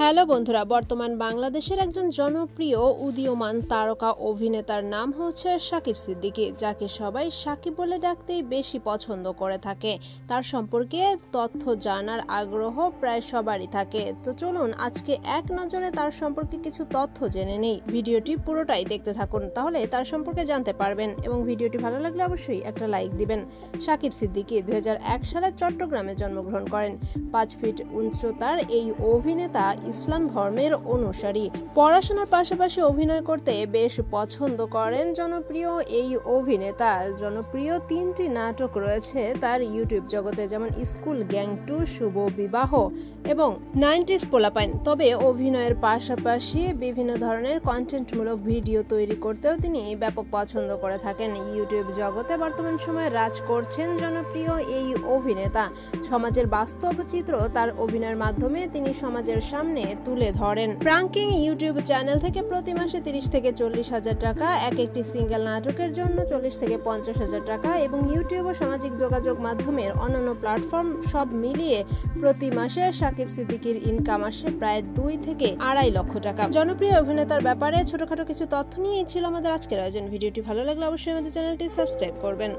Hello বন্ধুরা, বর্তমান বাংলাদেশের একজন জনপ্রিয় উদীয়মান তারকা অভিনেতার নাম হচ্ছে সাকিব সিদ্দিকী, যাকে সবাই সাকিব বলে ডাকতেই বেশি পছন্দ করে থাকে। তার সম্পর্কে তথ্য জানার আগ্রহ প্রায় সবারই থাকে। তো চলুন আজকে এক নজরে তার সম্পর্কে কিছু তথ্য জেনে নেই। ভিডিওটি পুরোটাই দেখতে থাকুন, তাহলে তার সম্পর্কে জানতে পারবেন এবং ভিডিওটি ভালো লাগলে অবশ্যই একটা লাইক দিবেন। সাকিব সিদ্দিকী 2001 সালে চট্টগ্রামে জন্মগ্রহণ করেন। 5 ফিট উচ্চতার এই অভিনেতা ইসলাম ধর্মের অনুসারী। পড়াশোনার পাশাপাশি অভিনয় করতে বেশ পছন্দ করেন জনপ্রিয় এই অভিনেতা। জনপ্রিয় 3টি নাটক রয়েছে তার ইউটিউব জগতে, যেমন স্কুল গ্যাং 2, শুভ বিবাহ এবং 90s পোলাপাইন। তবে অভিনয়ের পাশাপাশি বিভিন্ন ধরনের কন্টেন্টমূলক ভিডিও তৈরি করতেও তিনি ব্যাপক পছন্দ করে থাকেন। ইউটিউব জগতে বর্তমান সময়ে রাজ করছেন জনপ্রিয় এই অভিনেতা। সমাজের বাস্তব চিত্র তার অভিনয়ের মাধ্যমে তিনি সমাজের সামনে তুলে ধরেন। প্রাঙ্কিং ইউটিউব চ্যানেল থেকে প্রতি মাসে 30 থেকে 40 হাজার টাকা, একটি সিঙ্গেল নাটকের জন্য 40 থেকে 50 হাজার টাকা এবং ইউটিউব ও সামাজিক যোগাযোগ মাধ্যমের অন্যান্য প্ল্যাটফর্ম সব মিলিয়ে প্রতি মাসে সাকিব সিদ্দিকীর ইনকাম আসে প্রায় 2 থেকে 2.5 লক্ষ টাকা। জনপ্রিয় অভিনেতার ব্যাপারে ছোটখাটো কিছু তথ্য নিয়েই ছিল আমাদের আজকের আয়োজন। ভিডিওটি ভালো লাগলে অবশ্যই আমাদের চ্যানেলটি সাবস্ক্রাইব করবেন।